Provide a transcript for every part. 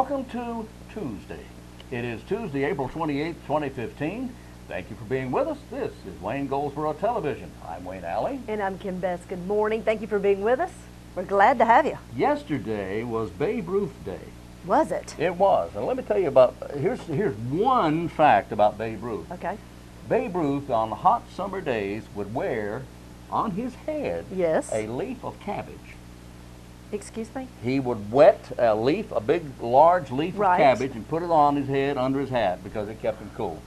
welcome to Tuesday. It is Tuesday, April 28th, 2015. Thank you for being with us. This is Wayne Goldsboro Television. I'm Wayne Alley. And I'm Kim Bess. Good morning. Thank you for being with us. We're glad to have you. Yesterday was Babe Ruth Day. Was it? It was. And let me tell you about, here's one fact about Babe Ruth. Okay. Babe Ruth on hot summer days would wear on his head a leaf of cabbage. Excuse me? He would wet a leaf, a big, large leaf of cabbage, and put it on his head under his hat because it kept him cool.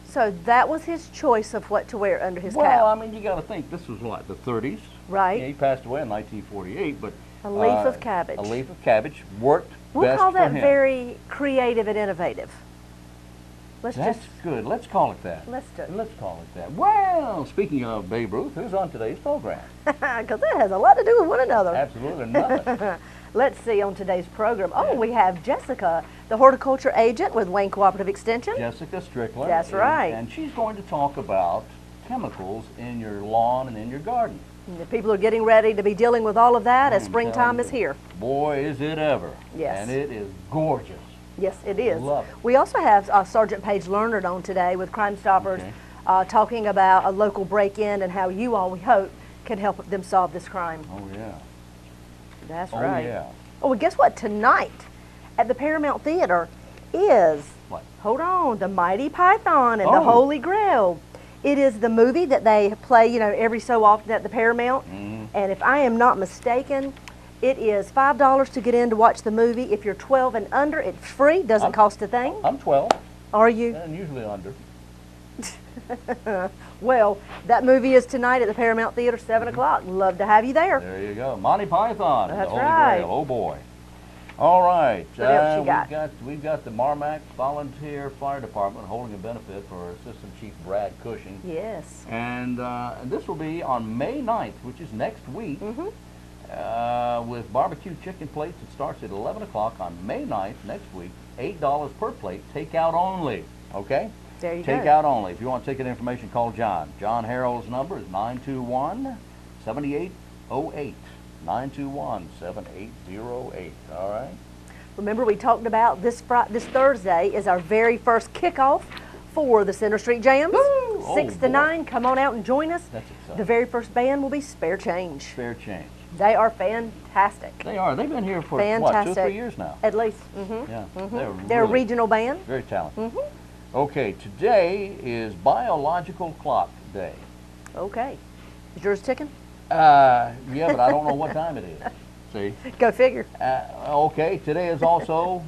So that was his choice of what to wear under his cap. Well, I mean, you got to think, this was what, the 30s? Right. Yeah, he passed away in 1948, but... A leaf of cabbage. A leaf of cabbage worked best for him. We'll call that very creative and innovative. That's good. Let's call it that. Let's do it. Let's call it that. Well, speaking of Babe Ruth, who's on today's program? Because that has a lot to do with one another. Absolutely nothing. Let's see on today's program. Oh, we have Jessica, the Horticulture Agent with Wayne Cooperative Extension. Jessica Strickland. That's right. And she's going to talk about chemicals in your lawn and in your garden. And the people are getting ready to be dealing with all of that as springtime is here. Boy, is it ever. Yes. And it is gorgeous. Yes, it is. Love it. We also have Sergeant Paige Leonard on today with Crime Stoppers, talking about a local break-in and how you all, we hope, can help them solve this crime. Oh, yeah. That's right. Oh, yeah. Oh, well, guess what? Tonight at the Paramount Theater is, what? Hold on, The Mighty Python and the Holy Grail. It is the movie that they play, you know, every so often at the Paramount. And if I am not mistaken, it is $5 to get in to watch the movie. If you're 12 and under, it's free, doesn't cost a thing. I'm 12. Are you? And usually under. Well, that movie is tonight at the Paramount Theater, 7 o'clock. Love to have you there. There you go. Monty Python. That's the Holy right. Grail. Oh, boy. All right. What else you got? We've got the Marmac Volunteer Fire Department holding a benefit for Assistant Chief Brad Cushing. Yes. And this will be on May 9th, which is next week, with barbecue chicken plates. It starts at 11 o'clock on May 9th, next week. $8 per plate, takeout only. Okay? There you go. Takeout only. If you want ticket information, call John. John Harrell's number is 921-7808. 921-7808. All right. Remember, we talked about this Thursday is our very first kickoff for the Center Street Jams. Woo! 6 to 9. Come on out and join us. That's exciting. The very first band will be Spare Change. Spare Change. They are fantastic. They are. They've been here for Fantastic. what, 2 or 3 years now. At least. Yeah. They're a regional band. Very talented. Okay. Today is Biological Clock Day. Okay. Is yours ticking? Yeah, but I don't know what time it is. See? Go figure. Okay, today is also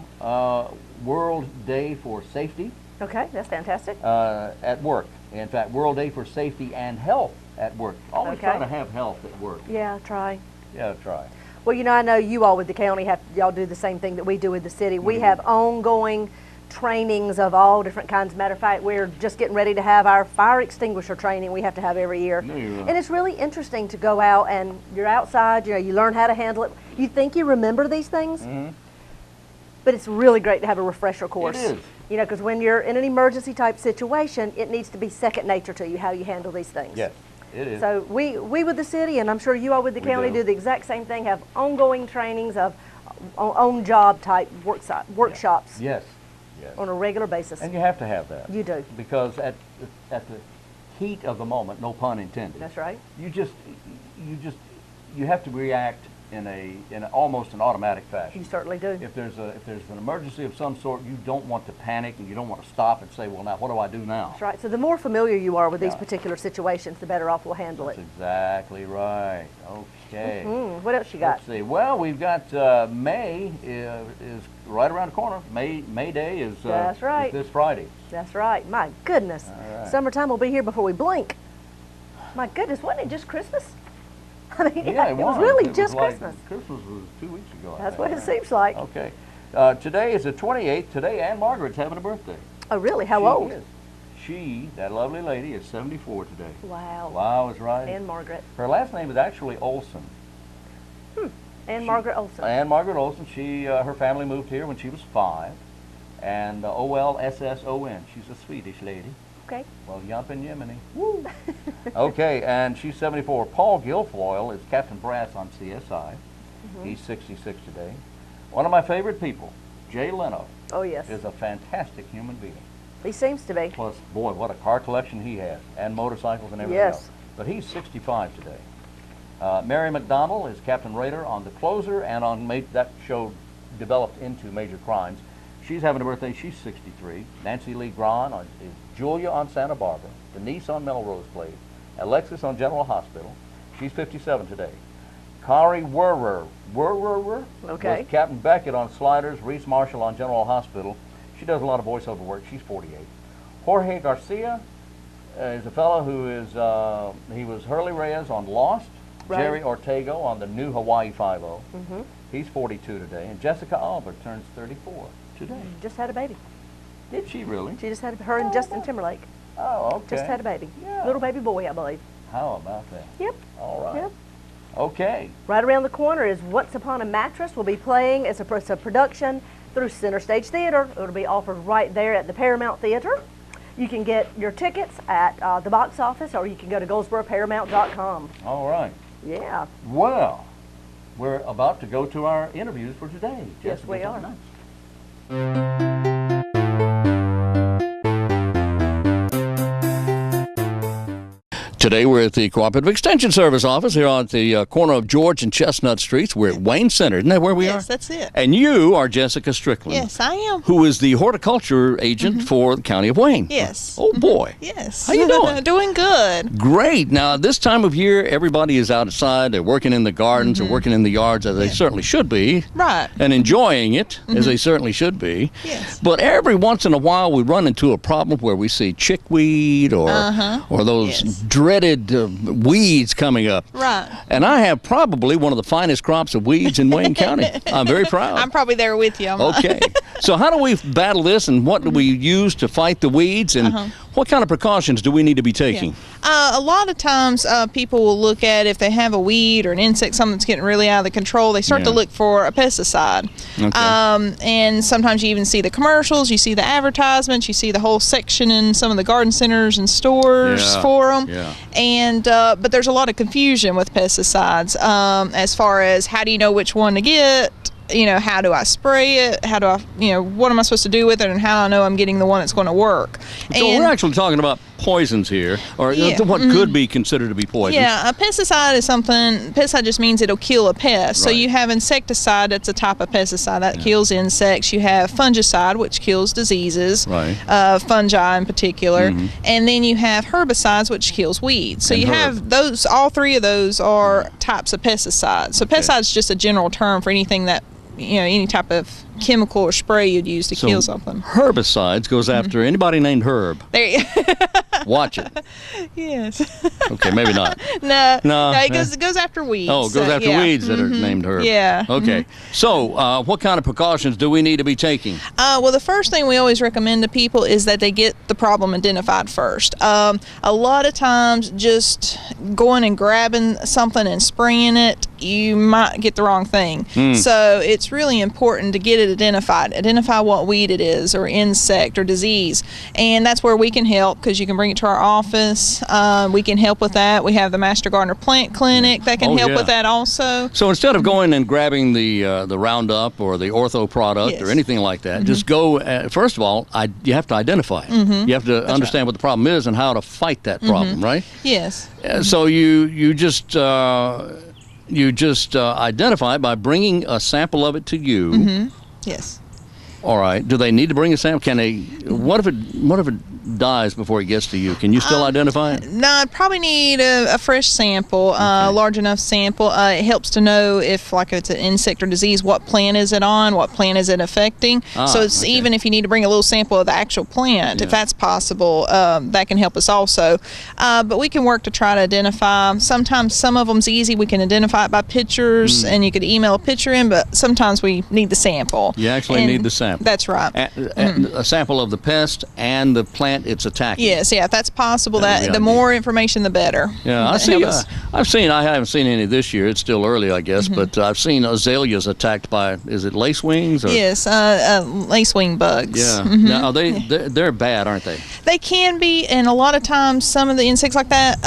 World Day for Safety. Okay, that's fantastic. At work. In fact, World Day for Safety and Health at work. Always try to have health at work. Yeah, try. Yeah, try. Well, you know, I know you all with the county y'all do the same thing that we do with the city. We have ongoing trainings of all different kinds. Matter of fact, we're just getting ready to have our fire extinguisher training we have to have every year. And it's really interesting to go out and you're outside, you know, you learn how to handle it. You think you remember these things, but it's really great to have a refresher course. It is. You know, because when you're in an emergency type situation, it needs to be second nature to you how you handle these things. Yes, it is. So we with the city, and I'm sure you all with the county do the exact same thing, have ongoing trainings of on-job type workshops. Yes. On a regular basis. And you have to have that. You do. Because at the heat of the moment, no pun intended. That's right. You have to react in almost an automatic fashion. You certainly do. If there's an emergency of some sort, you don't want to panic and you don't want to stop and say, well, now what do I do now? That's right. So the more familiar you are with these particular situations, the better off we'll handle it. That's exactly right. Okay. What else you got? Let's see. Well, we've got May is right around the corner. May Day is That's right. is this Friday. That's right. My goodness. All right. Summertime will be here before we blink. My goodness, wasn't it just Christmas? I mean, yeah, it was really just like Christmas. Christmas was 2 weeks ago. That's what it seems like. Okay. Today is the 28th. Today, Ann Margaret's having a birthday. Oh, really? How old? She, that lovely lady, is 74 today. Wow. Wow, is right. Ann Margaret. Her last name is actually Olson. Ann Margaret Olson. Ann Margaret Olson. Her family moved here when she was 5. And O-L-S-S-O-N. She's a Swedish lady. Okay. Well, yumpin' Yemeni. Woo! Okay, and she's 74. Paul Guilfoyle is Captain Brass on CSI. He's 66 today. One of my favorite people, Jay Leno, Oh, yes. is a fantastic human being. He seems to be. Plus, boy, what a car collection he has, and motorcycles and everything Yes. else. But he's 65 today. Mary McDonald is Captain Raider on The Closer and on that show developed into Major Crimes. She's having a birthday. She's 63. Nancy Lee Grahn is Julia on Santa Barbara. Denise on Melrose Place. Alexis on General Hospital. She's 57 today. Kari Werrer Okay. was Captain Beckett on Sliders. Reese Marshall on General Hospital. She does a lot of voiceover work. She's 48. Jorge Garcia is a fellow who is, he was Hurley Reyes on Lost. Right. Jerry Ortego on the new Hawaii 5-0. Mm-hmm. He's 42 today. And Jessica Albert turns 34 today. Just had a baby. Did she really? She just had her and Justin Timberlake. Oh, okay. Just had a baby. Yeah. Little baby boy, I believe. How about that? Yep. All right. Yep. Okay. Right around the corner is Once Upon a Mattress. We'll be playing. It's a production through Center Stage Theater. It'll be offered right there at the Paramount Theater. You can get your tickets at the box office, or you can go to GoldsboroParamount.com. All right. Yeah. Well, we're about to go to our interviews for today. Yes, Jessica's we up are. next. Today we're at the Cooperative Extension Service office here on the corner of George and Chestnut Streets. We're at Wayne Center. Isn't that where we are? Yes, that's it. And you are Jessica Strickland. Yes, I am. Who is the horticulture agent for the County of Wayne. Yes. Oh, boy. Yes. How you doing? Doing good. Great. Now, this time of year, everybody is outside. They're working in the gardens or working in the yards, as they certainly should be. Right. And enjoying it, as they certainly should be. Yes. But every once in a while, we run into a problem where we see chickweed or those Yes. dreaded weeds coming up. Right. And I have probably one of the finest crops of weeds in Wayne County. I'm very proud. I'm probably there with you. Okay. So how do we battle this, and what do we use to fight the weeds, and what kind of precautions do we need to be taking? A lot of times people will look at if they have a weed or an insect, something that's getting really out of the control, they start to look for a pesticide. Okay. And sometimes you even see the commercials, you see the advertisements, you see the whole section in some of the garden centers and stores for them. Yeah. And but there's a lot of confusion with pesticides as far as how do you know which one to get. You know, how do I spray it? How do I, what am I supposed to do with it, and how I know I'm getting the one that's going to work? So we're actually talking about poisons here, or what could be considered to be poison. Yeah, a pesticide is something, pesticide just means it'll kill a pest. So you have insecticide, that's a type of pesticide that kills insects. You have fungicide, which kills diseases, fungi in particular. And then you have herbicides, which kills weeds. So you have those, all three of those are types of pesticides. So pesticide is just a general term for anything that, any type of chemical or spray you'd use to kill something. Herbicides goes after anybody named Herb. There you Watch it. Yes. Okay, maybe not. No, it goes after weeds. Oh, it goes after weeds that are named Herb. Yeah. Okay. So, what kind of precautions do we need to be taking? Well, the first thing we always recommend to people is that they get the problem identified first. A lot of times, just going and grabbing something and spraying it, you might get the wrong thing. So it's really important to get it identified. Identify what weed it is, or insect, or disease. And that's where we can help, because you can bring it to our office. We can help with that. We have the Master Gardener Plant Clinic that can help with that also. So instead of going and grabbing the Roundup or the Ortho product or anything like that, just go, first of all, you have to identify it. You have to understand what the problem is and how to fight that problem, right? Yes. So you just identify it by bringing a sample of it to you. Yes. All right. Do they need to bring a sample? Can they? What if it dies before it gets to you? Can you still identify it? No, I'd probably need a fresh sample, a large enough sample. It helps to know if, like, it's an insect or disease, what plant is it on, what plant is it affecting. So it's even if you need to bring a little sample of the actual plant, if that's possible, that can help us also. But we can work to try to identify. Sometimes some of them's easy. We can identify it by pictures, and you could email a picture in, but sometimes we need the sample. You actually need the sample. That's right. A sample of the pest and the plant plant it's attacking. Yes, yeah, if that's possible, That would that be the more information, the better. Yeah, I haven't seen any this year. It's still early, I guess, but I've seen azaleas attacked by, is it lacewings? Or? Yes, lacewing bugs. Yeah. Now, they're bad, aren't they? They can be, and a lot of times some of the insects like that,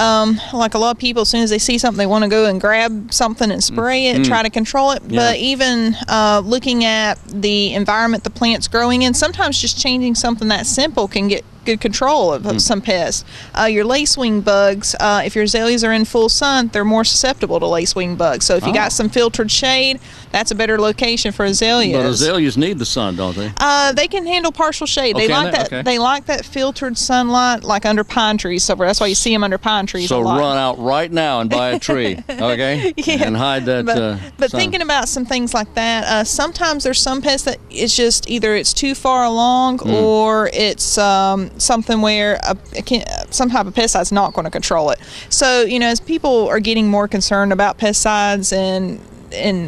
like a lot of people, as soon as they see something, they want to go and grab something and spray it, try to control it. But even looking at the environment the plant's growing in, sometimes just changing something that simple can get good control of some pests. Your lacewing bugs, if your azaleas are in full sun, they're more susceptible to lacewing bugs. So if you got some filtered shade, that's a better location for azaleas. But azaleas need the sun, don't they? They can handle partial shade. They like that. Okay. They like that filtered sunlight, like under pine trees. So that's why you see them under pine trees. So a lot. run out right now and buy a tree, okay? Yeah. And hide that. But sun. thinking about some things like that, sometimes there's some pests that it's just either it's too far along or it's something where some type of pesticide is not going to control it. So as people are getting more concerned about pesticides and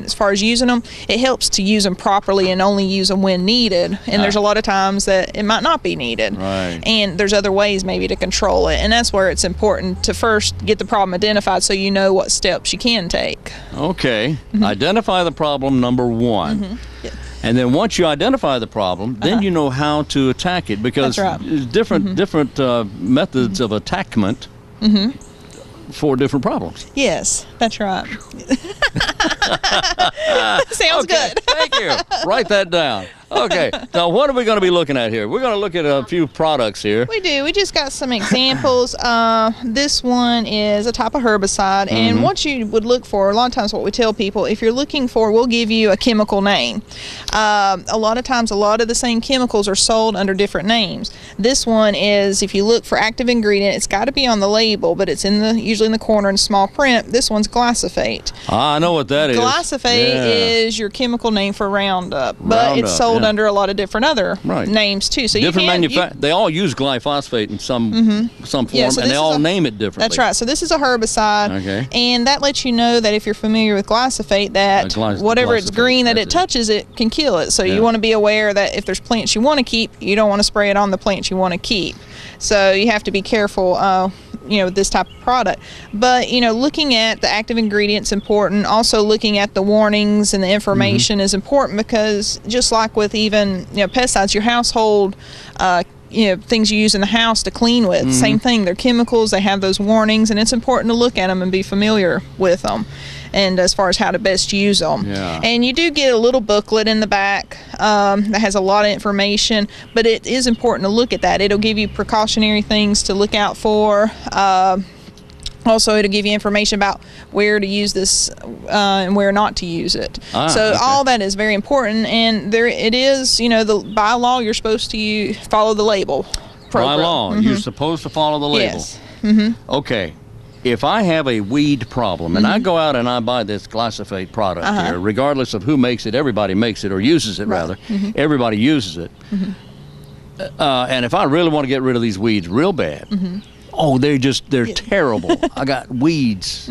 as far as using them, it helps to use them properly and only use them when needed. And there's a lot of times that it might not be needed. Right. And there's other ways maybe to control it. And that's where it's important to first get the problem identified so you know what steps you can take. Okay. Identify the problem, number one. Yes. And then once you identify the problem, then you know how to attack it, because That's right. there's different methods of attackment for different problems. Yes, that's right. Sounds good. Thank you. Write that down. Okay. Now, what are we going to be looking at here? We're going to look at a few products here. We do. We just got some examples. This one is a type of herbicide, and what you would look for, a lot of times what we tell people, if you're looking for, we'll give you a chemical name. A lot of times, a lot of the same chemicals are sold under different names. This one is, if you look for active ingredient, it's got to be on the label, but it's usually in the corner in small print. This one's glyphosate. I know what that is. Glyphosate is your chemical name for Roundup, but it's sold under a lot of different other names too. So they all use glyphosate in some form, and they all name it differently. That's right. So this is a herbicide, and that lets you know that if you're familiar with glyphosate, that whatever it's green that it touches, it can kill it. So you want to be aware that if there's plants you want to keep, you don't want to spray it on the plants you want to keep. So you have to be careful with this type of product. But looking at the active ingredients important. Also looking at the warnings and the information is important, because just like with even pesticides, your household things you use in the house to clean with, same thing, they're chemicals, they have those warnings, and it's important to look at them and be familiar with them, and as far as how to best use them. And you do get a little booklet in the back that has a lot of information, but it is important to look at that. It'll give you precautionary things to look out for. Also, it'll give you information about where to use this and where not to use it. All that is very important, and there it is. By law, you're supposed to follow the label. By law, you're supposed to follow the label. Yes. Okay. If I have a weed problem and I go out and I buy this glyphosate product here, regardless of who makes it, everybody makes it, or uses it rather. Everybody uses it. And if I really want to get rid of these weeds real bad, they're terrible. I got weeds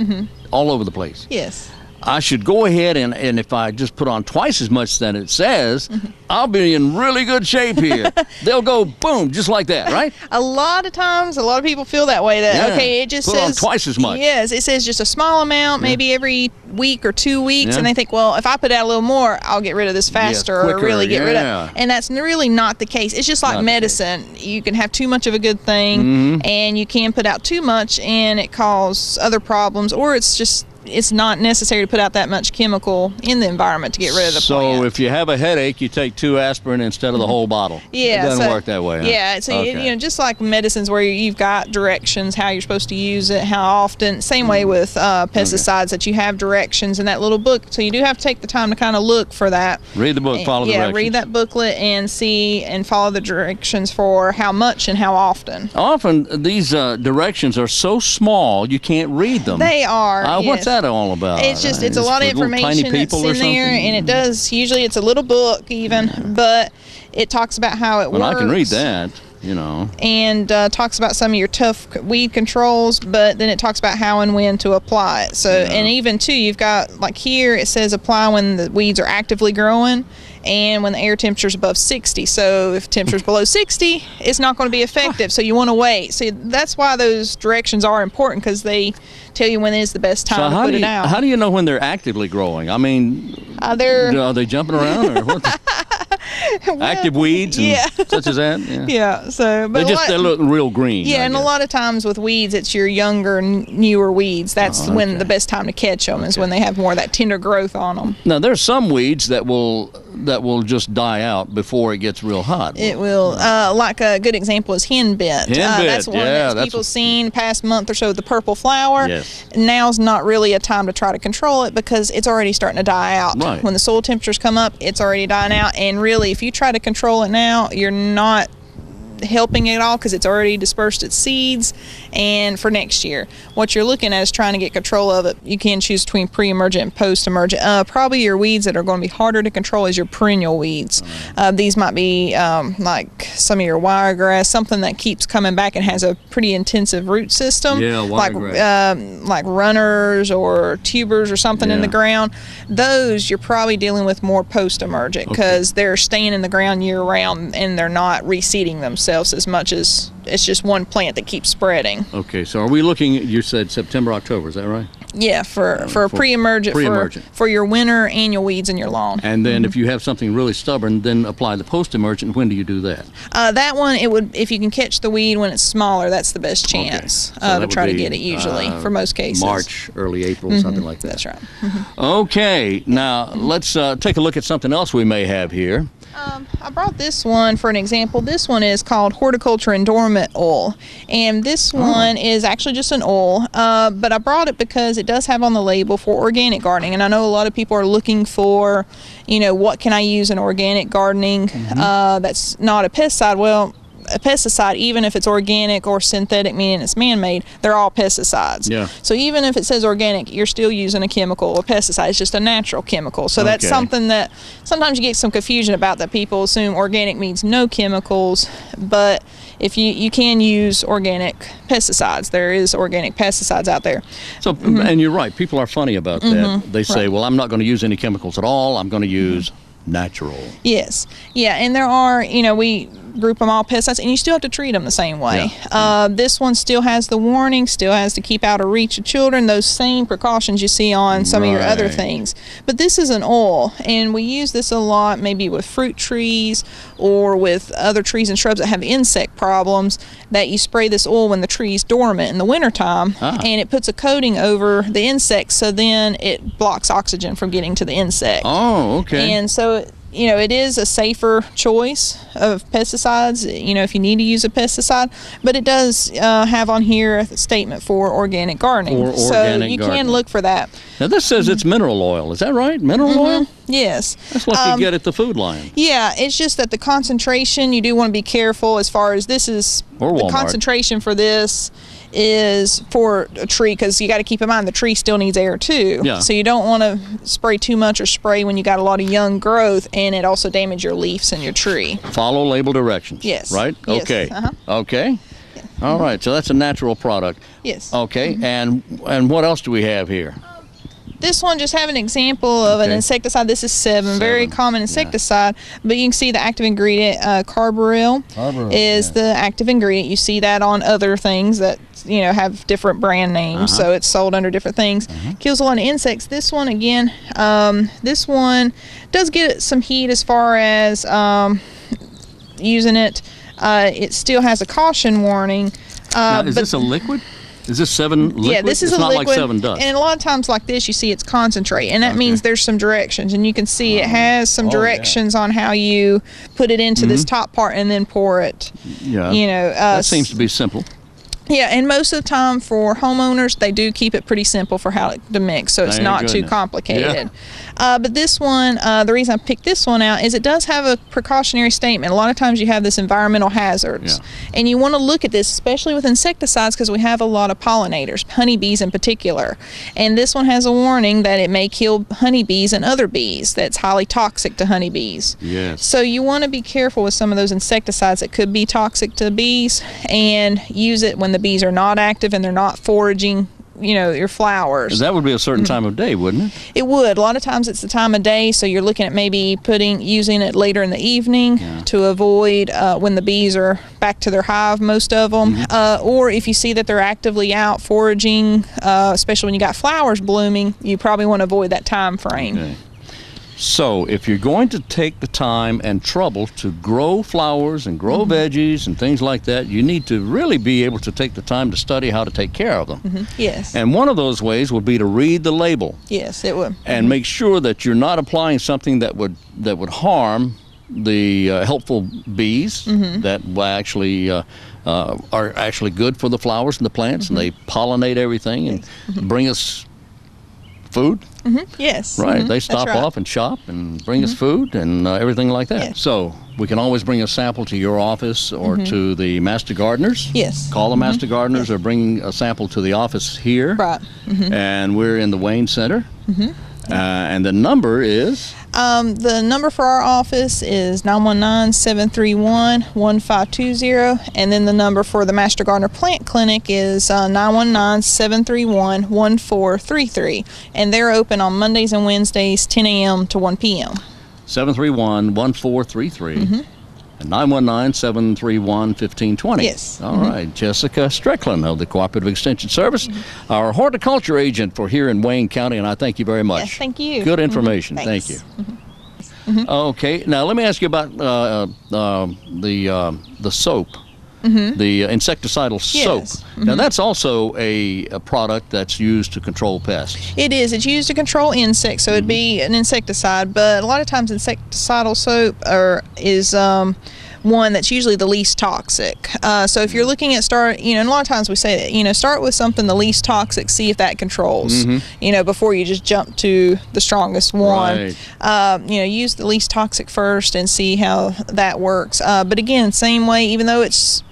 all over the place. Yes. I should go ahead and if I just put on twice as much than it says, I'll be in really good shape here. They'll go boom, just like that, right? A lot of times, a lot of people feel that way. That it just put says on twice as much. Yes, it says just a small amount, maybe every week or 2 weeks, and they think, well, if I put out a little more, I'll get rid of this faster, quicker, or really get rid of it. And that's really not the case. It's just like Not medicine. You can have too much of a good thing, and you can put out too much, and it causes other problems, or it's not necessary to put out that much chemical in the environment to get rid of the plant. So if you have a headache, you take 2 aspirin instead of the whole bottle. Yeah, it doesn't work that way. Huh? Yeah, so just like medicines where you've got directions how you're supposed to use it, how often. Same way with pesticides, that you have directions in that little book. So you do have to take the time to kind of look for that. Read the book, follow the directions. Yeah, read that booklet and see and follow the directions for how much and how often. Often these directions are so small you can't read them. They are. Yes. What's that all about? It's a lot of information that's in there, and it does. Usually, it's a little book even, but it talks about how it works. I can read that. you know. And talks about some of your tough weed controls, but then it talks about how and when to apply it. So, and even too, you've got, like here, it says apply when the weeds are actively growing and when the air temperature is above 60. So if temperature's below 60, it's not going to be effective. So you want to wait. So that's why those directions are important, because they tell you when is the best time to put it out. How do you know when they're actively growing? I mean, are they jumping around or what? Active weeds and such as that? Yeah. So, but they look real green. Yeah, and a lot of times with weeds, it's your younger, newer weeds. That's when the best time to catch them is when they have more of that tender growth on them. Now, there's some weeds that will just die out before it gets real hot. It will. Like a good example is henbit. That's one that people seen past month or so. The purple flower. Yes. Now's not really a time to try to control it because it's already starting to die out. Right. When the soil temperatures come up, it's already dying out. And really, if you try to control it now, you're not helping it all because it's already dispersed its seeds. And for next year, what you're looking at is trying to get control of it. You can choose between pre-emergent and post-emergent. Probably your weeds that are going to be harder to control is your perennial weeds. These might be like some of your wiregrass, something that keeps coming back and has a pretty intensive root system. Yeah, wiregrass. Like runners or tubers or something in the ground. Those you're probably dealing with more post-emergent because they're staying in the ground year-round and they're not reseeding themselves as much as it's just one plant that keeps spreading. Okay, so are we looking, you said September, October, is that right? Yeah, for pre-emergent, for your winter annual weeds in your lawn. And then if you have something really stubborn, then apply the post-emergent. When do you do that? That one, if you can catch the weed when it's smaller, that's the best chance to try to get it usually, for most cases. March, early April, something like that. That's right. Okay, now let's take a look at something else we may have here. I brought this one for an example. This one is called Horticulture Endorment Oil, and this one is actually just an oil, but I brought it because it does have on the label for organic gardening, and I know a lot of people are looking for, what can I use in organic gardening that's not a pesticide. Well, a pesticide, even if it's organic or synthetic, meaning it's man-made, they're all pesticides. Yeah. So even if it says organic, you're still using a chemical. A pesticide is just a natural chemical. So that's something that sometimes you get some confusion about, that people assume organic means no chemicals, but if you can use organic pesticides. There is organic pesticides out there. So, and you're right, people are funny about that. They say, well, I'm not going to use any chemicals at all. I'm going to use natural. Yes. Yeah, and there are, we group them all pesticides, and you still have to treat them the same way. This one still has the warning, still has to keep out of reach of children, those same precautions you see on some of your other things. But this is an oil, and we use this a lot maybe with fruit trees or with other trees and shrubs that have insect problems, that you spray this oil when the tree's dormant in the wintertime, and it puts a coating over the insects, so then it blocks oxygen from getting to the insect. Oh, okay. And so it is a safer choice of pesticides, if you need to use a pesticide, but it does have on here a statement for organic gardening. So you can look for that. Now this says it's mineral oil. Is that right? Mineral oil? Yes. That's what you get at the Food Lion. Yeah, it's just that the concentration, you do want to be careful as far as this is, the concentration for this is for a tree, because you got to keep in mind the tree still needs air too. Yeah. So you don't want to spray too much or spray when you got a lot of young growth, and it also damages your leaves in your tree. Follow label directions. Yes. Right? Yes. Okay. Okay. Yeah. All right. So that's a natural product. Yes. Okay. And what else do we have here? This one just have an example of an insecticide. This is 7, very common insecticide, but you can see the active ingredient, carbaryl is the active ingredient. You see that on other things that have different brand names, so it's sold under different things. Kills a lot of insects. This one again, this one does get some heat as far as using it. It still has a caution warning. Now, is this a liquid? Is this 7 liquid? Yeah, this is it's a not liquid. like 7 dust. And a lot of times like this, you see it's concentrate, and that means there's some directions, and you can see it has some directions on how you put it into this top part and then pour it. Yeah. That seems to be simple. Yeah, and most of the time for homeowners, they do keep it pretty simple for how to mix, so it's Thank not too goodness. complicated. But this one, the reason I picked this one out is it does have a precautionary statement. A lot of times you have this environmental hazards, and you want to look at this, especially with insecticides, because we have a lot of pollinators, honeybees in particular. And this one has a warning that it may kill honeybees and other bees that's highly toxic to honeybees. Yes. So you want to be careful with some of those insecticides that could be toxic to bees, and use it when the bees are not active and they're not foraging, you know, your flowers. That would be a certain time of day, wouldn't it? It would. A lot of times it's the time of day, so you're looking at maybe using it later in the evening to avoid when the bees are back to their hive, most of them. Or if you see that they're actively out foraging, especially when you got flowers blooming, you probably want to avoid that time frame. Okay. So if you're going to take the time and trouble to grow flowers and grow veggies and things like that, you need to really be able to take the time to study how to take care of them. Yes. And one of those ways would be to read the label. Yes, it would. And make sure that you're not applying something that would harm the helpful bees that will actually are actually good for the flowers and the plants, and they pollinate everything and bring us food. Yes. Right. They stop That's right. off and shop and bring us food and everything like that. Yes. So we can always bring a sample to your office or to the Master Gardeners. Yes. Call the Master Gardeners or bring a sample to the office here. Right. And we're in the Wayne Center. And the number is? The number for our office is 919-731-1520, and then the number for the Master Gardener Plant Clinic is 919-731-1433, and they're open on Mondays and Wednesdays, 10 a.m. to 1 p.m. 731-1433. And 919-731-1520. Yes. All right. Jessica Strickland of the Cooperative Extension Service, our horticulture agent for here in Wayne County, and I thank you very much. Yes, thank you. Good information. Thank Thanks. you. Okay. Now let me ask you about the soap. The insecticidal soap. Now that's also a product that's used to control pests. It is. It's used to control insects, so it'd be an insecticide, but a lot of times insecticidal soap is one that's usually the least toxic. So if you're looking at and a lot of times we say that, start with something the least toxic, see if that controls, before you just jump to the strongest one. Right. Use the least toxic first and see how that works. But again, same way, even though it's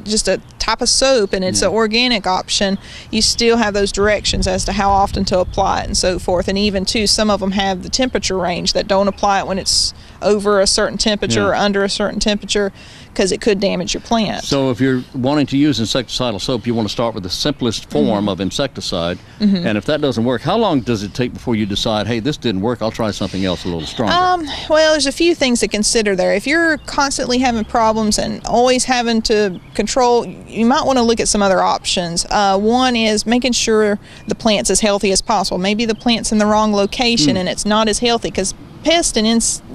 just a type of soap and it's an organic option, you still have those directions as to how often to apply it and so forth. And even too, some of them have the temperature range that don't apply it when it's over a certain temperature or under a certain temperature, because it could damage your plant. So if you're wanting to use insecticidal soap, you want to start with the simplest form of insecticide. And if that doesn't work, how long does it take before you decide, hey, this didn't work, I'll try something else a little stronger? Well, there's a few things to consider there. If you're constantly having problems and always having to control, you might want to look at some other options. One is making sure the plant's as healthy as possible. Maybe the plant's in the wrong location and it's not as healthy, because pests and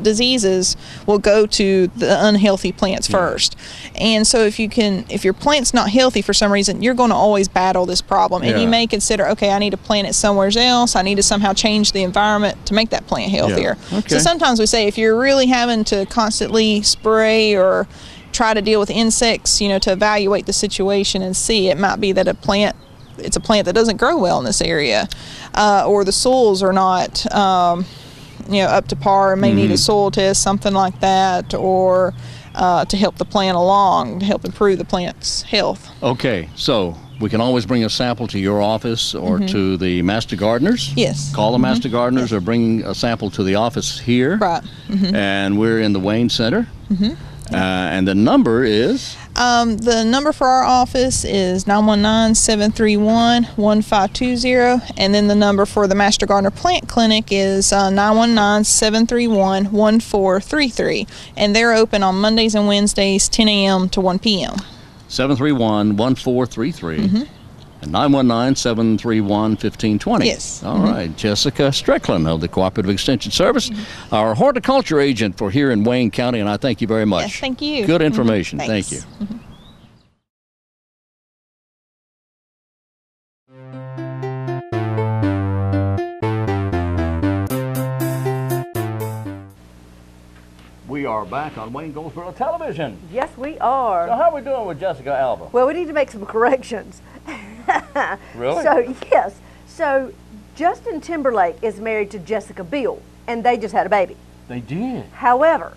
diseases will go to the unhealthy plants first. And so if your plant's not healthy for some reason, you're going to always battle this problem. And you may consider, okay, I need to plant it somewhere else. I need to somehow change the environment to make that plant healthier. So sometimes we say if you're really having to constantly spray or try to deal with insects, to evaluate the situation and see, it might be that it's a plant that doesn't grow well in this area, or the soils are not up to par and may need a soil test, something like that, or to help the plant along, to help improve the plant's health. Okay, so we can always bring a sample to your office or to the Master Gardeners. Yes. Call the Master Gardeners or bring a sample to the office here. Right. And we're in the Wayne Center. And the number is? The number for our office is 919-731-1520, and then the number for the Master Gardener Plant Clinic is 919-731-1433, and they're open on Mondays and Wednesdays, 10 a.m. to 1 p.m. 731-1433. And 919-731-1520. Yes. All right. Jessica Strickland of the Cooperative Extension Service, our horticulture agent for here in Wayne County, and I thank you very much. Yes, thank you. Good information. Thanks. Thank you. We are back on Wayne Goldsboro Television. Yes, we are. So how are we doing with Jessica Alba? Well, we need to make some corrections. Really? So, yes. So, Justin Timberlake is married to Jessica Biel, and they just had a baby. They did. However,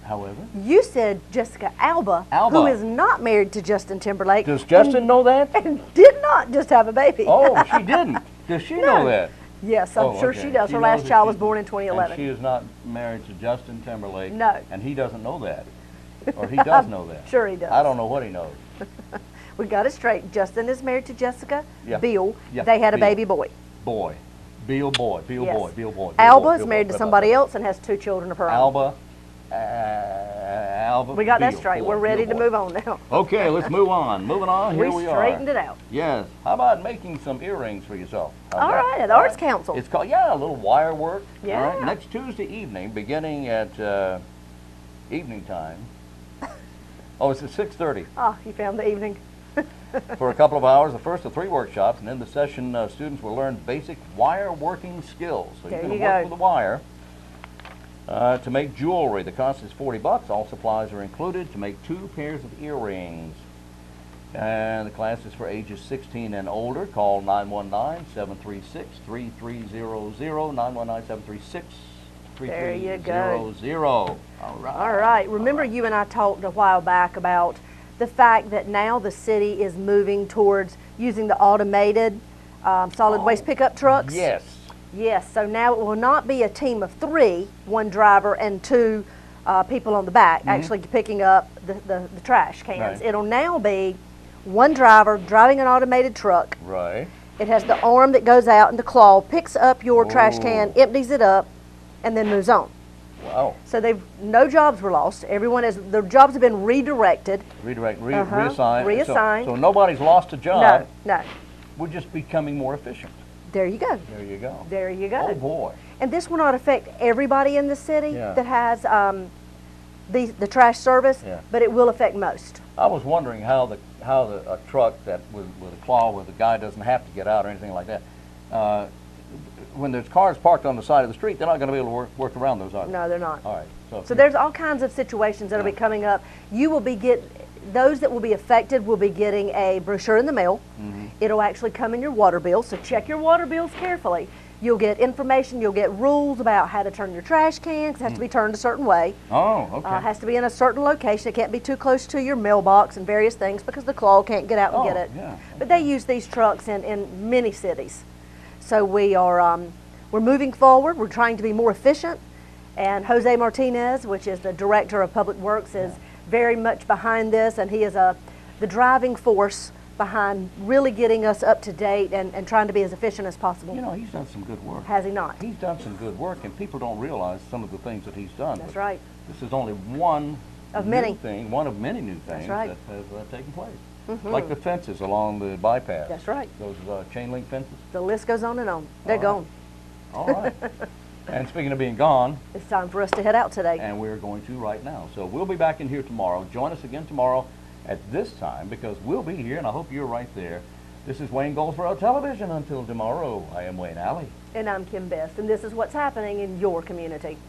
you said Jessica Alba, who is not married to Justin Timberlake. Does Justin know that? And did not just have a baby. Oh, she didn't. Does she know that? Yes, I'm sure she does. Her last child was born in 2011. And she is not married to Justin Timberlake. No. And he doesn't know that. Or he does know that. Sure he does. I don't know what he knows. We got it straight. Justin is married to Jessica Biel. Yeah, They had a Biel. baby boy. Boy. Biel boy. Biel Yes. boy. Biel boy. Biel Alba boy, is Biel married boy. to somebody else and has 2 children of her own. Alba. We got that Biel straight. boy, We're ready Biel to boy. move on now. Okay, let's move on. Moving on, here we are. straightened it out. Yes. How about making some earrings for yourself? How's All that? right, at the Arts Council. It's called, a little wire work. Yeah. All right, next Tuesday evening, beginning at evening time. Oh, it's at 6:30. Oh, you found the evening. For a couple of hours, the first of 3 workshops, and in the session, students will learn basic wire working skills. So There you're you going to work go. with the wire to make jewelry. The cost is $40. All supplies are included to make 2 pairs of earrings. And the class is for ages 16 and older. Call 919-736-3300, 919-736-3300. There you go. All right. All right. Remember you and I talked a while back about the fact that now the city is moving towards using the automated solid waste pickup trucks? Yes. Yes. So now it will not be a team of 3, 1 driver and 2 people on the back actually picking up the trash cans. Right. It'll now be 1 driver driving an automated truck. Right. It has the arm that goes out and the claw picks up your trash can, empties it up, and then moves on. Wow. So no jobs were lost. The jobs have been redirected. Reassigned. Reassigned. So nobody's lost a job. No. We're just becoming more efficient. There you go. There you go. There you go. Oh boy. And this will not affect everybody in the city Yeah. that has the trash service, Yeah. but it will affect most. I was wondering how a truck that with a claw where the guy doesn't have to get out or anything like that. When there's cars parked on the side of the street, they're not going to be able to work around those, are they? No, they're not. All right. So there's all kinds of situations that will be coming up. You will be those that will be affected will be getting a brochure in the mail. It'll actually come in your water bill, so check your water bills carefully. You'll get information, you'll get rules about how to turn your trash can, 'cause it has to be turned a certain way. Oh, okay. It has to be in a certain location. It can't be too close to your mailbox and various things because the claw can't get out and get it. Yeah. But they use these trucks in many cities. So we're moving forward. We're trying to be more efficient. And Jose Martinez, which is the Director of Public Works, is very much behind this, and he is the driving force behind really getting us up to date and trying to be as efficient as possible. You know, he's done some good work. Has he not? He's done some good work, and people don't realize some of the things that he's done. That's But right. This is only one Of new many. thing, one of many new things right. that have taken place. Like the fences along the bypass. That's right. Those chain link fences. The list goes on and on. They're All right. gone. All right. And speaking of being gone, It's time for us to head out today. and we're going to right now. So we'll be back in here tomorrow. Join us again tomorrow at this time because we'll be here, and I hope you're right there. This is Wayne Goldsboro Television. Until tomorrow, I am Wayne Alley. And I'm Kim Best, and this is what's happening in your community.